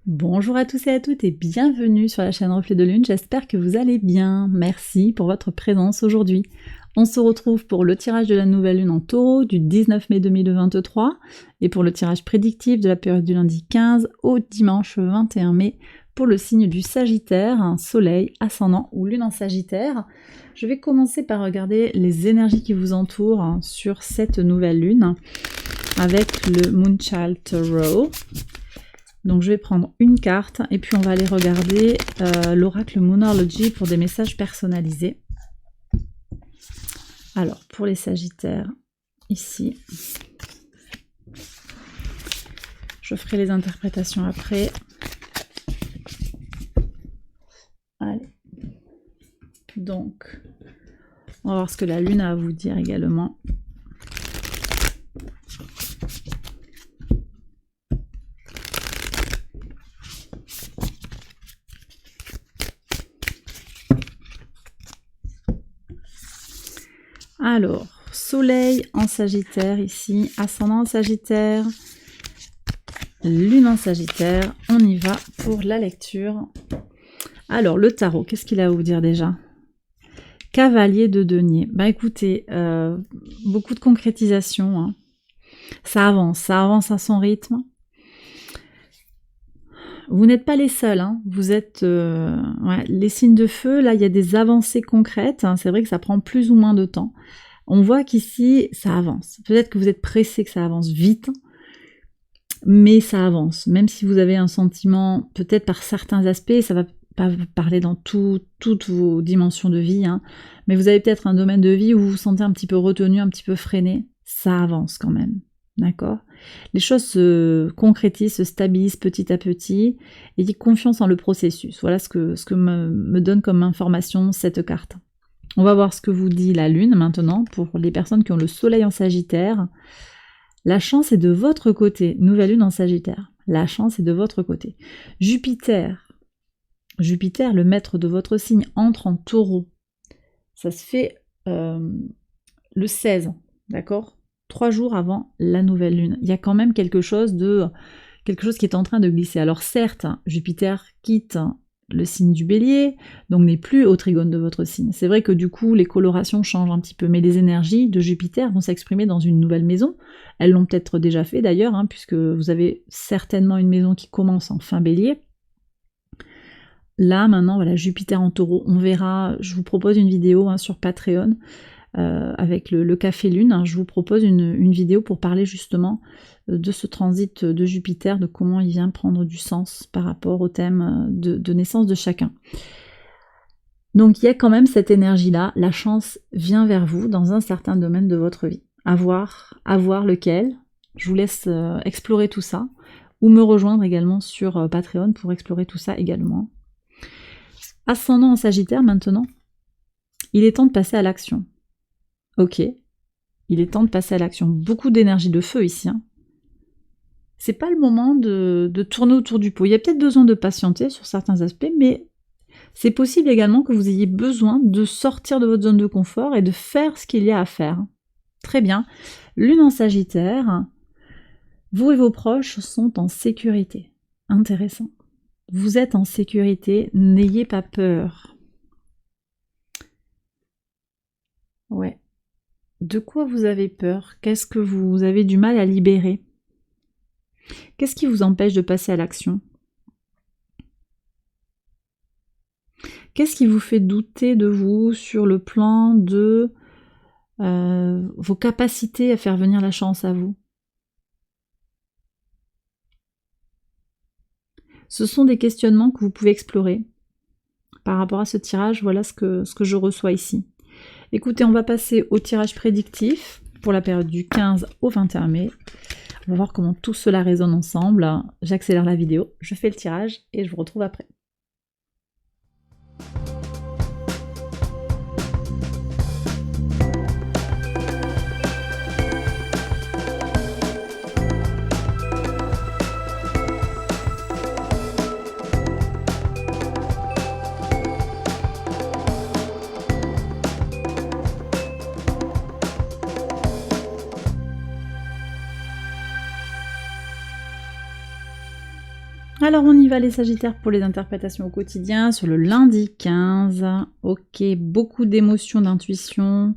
Bonjour à tous et à toutes et bienvenue sur la chaîne Reflet de Lune, j'espère que vous allez bien. Merci pour votre présence aujourd'hui. On se retrouve pour le tirage de la nouvelle lune en taureau du 19 mai 2023 et pour le tirage prédictif de la période du lundi 15 au dimanche 21 mai pour le signe du Sagittaire, un soleil, ascendant ou lune en Sagittaire. Je vais commencer par regarder les énergies qui vous entourent sur cette nouvelle lune avec le Moonchild Tarot. Donc je vais prendre une carte et puis on va aller regarder l'oracle Moonology pour des messages personnalisés. Alors pour les Sagittaires, ici, je ferai les interprétations après. Allez, donc on va voir ce que la lune a à vous dire également. Alors, soleil en Sagittaire ici, ascendant en Sagittaire, lune en Sagittaire, on y va pour la lecture. Alors, le tarot, qu'est-ce qu'il a à vous dire déjà? Cavalier de denier. Bah écoutez, beaucoup de concrétisation, hein. Ça avance à son rythme. Vous n'êtes pas les seuls, hein. Vous êtes les signes de feu, là il y a des avancées concrètes, hein. C'est vrai que ça prend plus ou moins de temps. On voit qu'ici ça avance. Peut-être que vous êtes pressé que ça avance vite, mais ça avance. Même si vous avez un sentiment, peut-être par certains aspects, ça va pas vous parler dans toutes vos dimensions de vie, hein, mais vous avez peut-être un domaine de vie où vous vous sentez un petit peu retenu, un petit peu freiné. Ça avance quand même. D'accord? Les choses se concrétisent, se stabilisent petit à petit, et dit confiance en le processus. Voilà ce que me donne comme information cette carte. On va voir ce que vous dit la lune maintenant, pour les personnes qui ont le soleil en Sagittaire. La chance est de votre côté, nouvelle lune en Sagittaire. La chance est de votre côté. Jupiter, le maître de votre signe, entre en taureau. Ça se fait le 16, d'accord? 3 jours avant la nouvelle lune. Il y a quand même quelque chose qui est en train de glisser. Alors certes, Jupiter quitte le signe du Bélier, donc n'est plus au trigone de votre signe. C'est vrai que du coup, les colorations changent un petit peu, mais les énergies de Jupiter vont s'exprimer dans une nouvelle maison. Elles l'ont peut-être déjà fait d'ailleurs, hein, puisque vous avez certainement une maison qui commence en fin Bélier. Là, maintenant, voilà, Jupiter en taureau. On verra, je vous propose une vidéo sur Patreon, avec le Café Lune, hein, je vous propose une vidéo pour parler justement de ce transit de Jupiter, de comment il vient prendre du sens par rapport au thème de naissance de chacun. Donc il y a quand même cette énergie-là, la chance vient vers vous dans un certain domaine de votre vie. À voir lequel, je vous laisse explorer tout ça, ou me rejoindre également sur Patreon pour explorer tout ça également. Ascendant en Sagittaire maintenant, il est temps de passer à l'action. Ok, il est temps de passer à l'action. Beaucoup d'énergie de feu ici, hein. C'est pas le moment de tourner autour du pot. Il y a peut-être besoin de patienter sur certains aspects, mais c'est possible également que vous ayez besoin de sortir de votre zone de confort et de faire ce qu'il y a à faire. Très bien. Lune en Sagittaire, vous et vos proches sont en sécurité. Intéressant. Vous êtes en sécurité, n'ayez pas peur. Ouais. De quoi vous avez peur? Qu'est-ce que vous avez du mal à libérer? Qu'est-ce qui vous empêche de passer à l'action? Qu'est-ce qui vous fait douter de vous sur le plan de vos capacités à faire venir la chance à vous? Ce sont des questionnements que vous pouvez explorer. Par rapport à ce tirage, voilà ce que je reçois ici. Écoutez, on va passer au tirage prédictif pour la période du 15 au 21 mai. On va voir comment tout cela résonne ensemble. J'accélère la vidéo, je fais le tirage et je vous retrouve après. Alors on y va les Sagittaires pour les interprétations au quotidien sur le lundi 15. Ok, beaucoup d'émotions, d'intuition.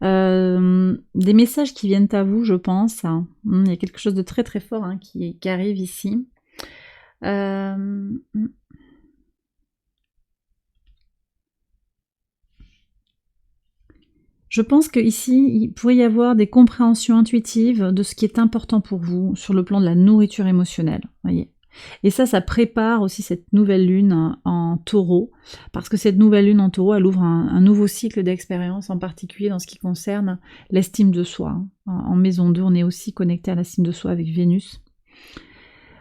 Des messages qui viennent à vous, je pense. Il y a quelque chose de très très fort qui arrive ici. Je pense qu'ici, il pourrait y avoir des compréhensions intuitives de ce qui est important pour vous sur le plan de la nourriture émotionnelle. Voyez. Et ça prépare aussi cette nouvelle lune en taureau, parce que cette nouvelle lune en taureau, elle ouvre un nouveau cycle d'expérience, en particulier dans ce qui concerne l'estime de soi. En maison 2, on est aussi connecté à l'estime de soi avec Vénus.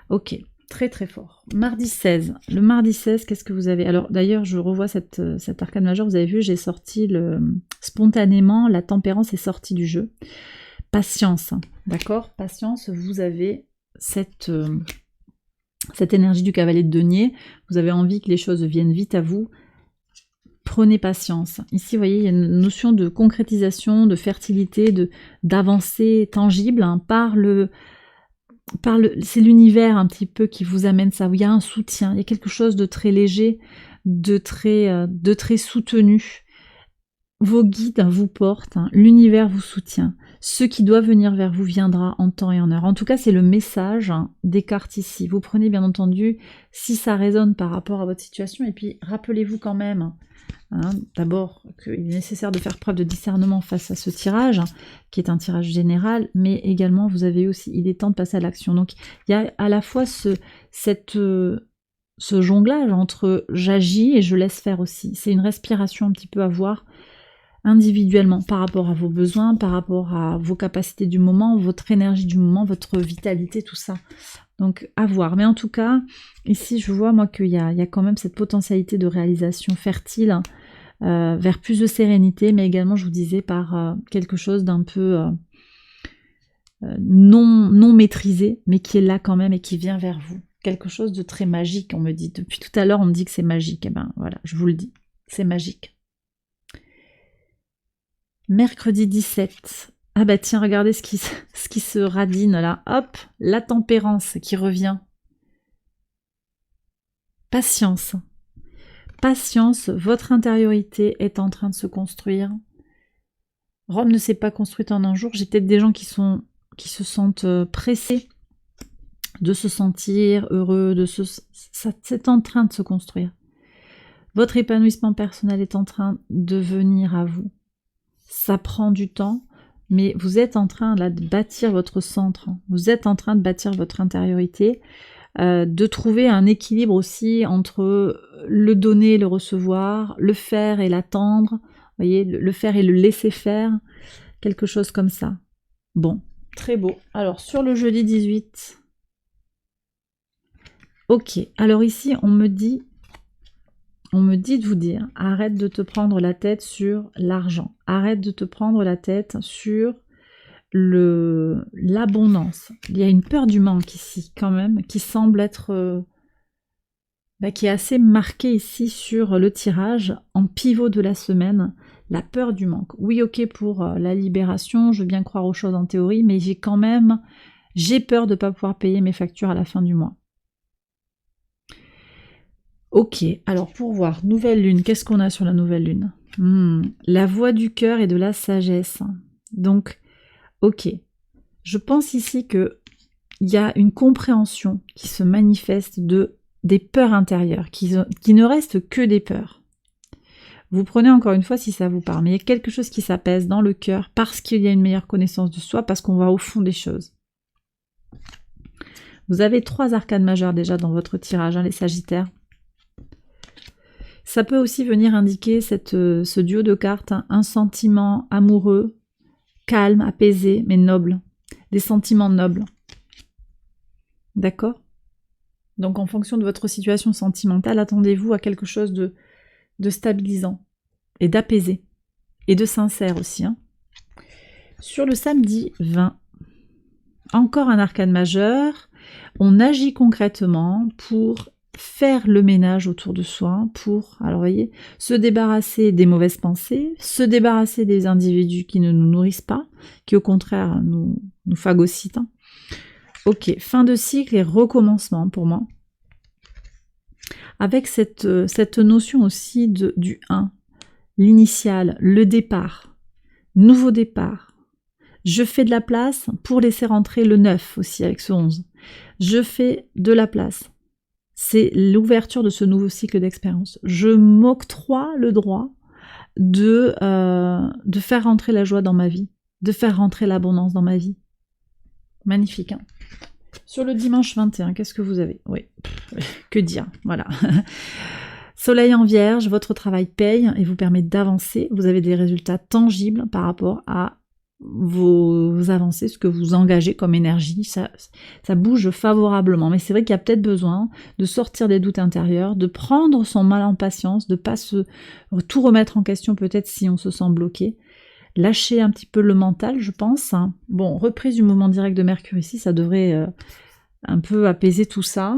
Ok, très très fort. Mardi 16. Le mardi 16, qu'est-ce que vous avez? Alors d'ailleurs, je revois cet arcane majeur, vous avez vu, j'ai sorti spontanément, la tempérance est sortie du jeu. Patience, d'accord? Patience, vous avez cette énergie du cavalier de denier, vous avez envie que les choses viennent vite à vous, prenez patience. Ici, vous voyez, il y a une notion de concrétisation, de fertilité, d'avancée tangible c'est l'univers un petit peu qui vous amène ça, où il y a un soutien, il y a quelque chose de très léger, de très soutenu. Vos guides vous portent, l'univers vous soutient. Ce qui doit venir vers vous viendra en temps et en heure. En tout cas, c'est le message des cartes ici. Vous prenez bien entendu si ça résonne par rapport à votre situation. Et puis, rappelez-vous quand même, d'abord, qu'il est nécessaire de faire preuve de discernement face à ce tirage, qui est un tirage général, mais également, vous avez aussi, il est temps de passer à l'action. Donc, il y a à la fois ce jonglage entre j'agis et je laisse faire aussi. C'est une respiration un petit peu à voir individuellement par rapport à vos besoins, par rapport à vos capacités du moment, votre énergie du moment, votre vitalité, tout ça. Donc à voir. Mais en tout cas, ici je vois moi qu'il y a quand même cette potentialité de réalisation fertile vers plus de sérénité, mais également je vous disais par quelque chose d'un peu non maîtrisé, mais qui est là quand même et qui vient vers vous. Quelque chose de très magique, on me dit. Depuis tout à l'heure on me dit que c'est magique. Et ben voilà, je vous le dis, c'est magique. Mercredi 17. Ah bah tiens, regardez ce qui se radine là. Hop, la tempérance qui revient. Patience. Patience, votre intériorité est en train de se construire. Rome ne s'est pas construite en un jour. J'ai peut-être des gens qui se sentent pressés de se sentir heureux, c'est en train de se construire. Votre épanouissement personnel est en train de venir à vous. Ça prend du temps, mais vous êtes en train là, de bâtir votre centre, vous êtes en train de bâtir votre intériorité, de trouver un équilibre aussi entre le donner et le recevoir, le faire et l'attendre, vous voyez, le faire et le laisser faire, quelque chose comme ça. Bon, très beau. Alors sur le jeudi 18, ok, alors ici on me dit de vous dire, arrête de te prendre la tête sur l'argent, arrête de te prendre la tête sur l'abondance. Il y a une peur du manque ici quand même, qui semble être, qui est assez marquée ici sur le tirage, en pivot de la semaine, la peur du manque. Oui, ok pour la libération, je veux bien croire aux choses en théorie, mais j'ai peur de ne pas pouvoir payer mes factures à la fin du mois. Ok, alors pour voir, nouvelle lune, qu'est-ce qu'on a sur la nouvelle lune? La voix du cœur et de la sagesse. Donc, ok, je pense ici qu'il y a une compréhension qui se manifeste des peurs intérieures, qui ne restent que des peurs. Vous prenez encore une fois si ça vous parle, mais il y a quelque chose qui s'apaise dans le cœur parce qu'il y a une meilleure connaissance de soi, parce qu'on va au fond des choses. Vous avez 3 arcanes majeures déjà dans votre tirage, les Sagittaires. Ça peut aussi venir indiquer ce duo de cartes, un sentiment amoureux, calme, apaisé, mais noble. Des sentiments nobles. D'accord? Donc en fonction de votre situation sentimentale, attendez-vous à quelque chose de stabilisant et d'apaisé. Et de sincère aussi. Sur le samedi 20, encore un arcane majeur. On agit concrètement pour faire le ménage autour de soi, pour, alors voyez, se débarrasser des mauvaises pensées, se débarrasser des individus qui ne nous nourrissent pas, qui au contraire nous phagocytent. Ok, fin de cycle et recommencement pour moi. avec cette notion aussi du 1, l'initial, le départ, nouveau départ. Je fais de la place pour laisser rentrer le 9 aussi avec ce 11. Je fais de la place. C'est l'ouverture de ce nouveau cycle d'expérience. Je m'octroie le droit de faire rentrer la joie dans ma vie, de faire rentrer l'abondance dans ma vie. Magnifique, hein? Sur le dimanche 21, qu'est-ce que vous avez? Oui, que dire, voilà. Soleil en Vierge, votre travail paye et vous permet d'avancer. Vous avez des résultats tangibles par rapport à vos avancées, ce que vous engagez comme énergie, ça bouge favorablement. Mais c'est vrai qu'il y a peut-être besoin de sortir des doutes intérieurs, de prendre son mal en patience, de pas tout remettre en question peut-être si on se sent bloqué. Lâcher un petit peu le mental, je pense. Bon, reprise du mouvement direct de Mercure ici, ça devrait un peu apaiser tout ça.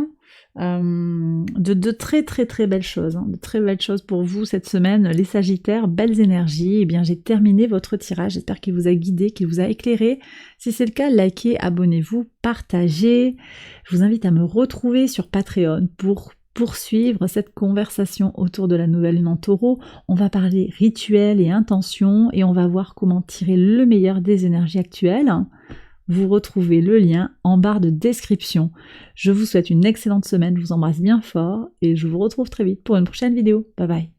De très très très belles choses, de très belles choses pour vous cette semaine, les Sagittaires, belles énergies. Eh bien, j'ai terminé votre tirage, j'espère qu'il vous a guidé, qu'il vous a éclairé. Si c'est le cas, likez, abonnez-vous, partagez. Je vous invite à me retrouver sur Patreon pour poursuivre cette conversation autour de la nouvelle lune en Taureau. On va parler rituel et intention et on va voir comment tirer le meilleur des énergies actuelles. Vous retrouvez le lien en barre de description. Je vous souhaite une excellente semaine, je vous embrasse bien fort et je vous retrouve très vite pour une prochaine vidéo. Bye bye.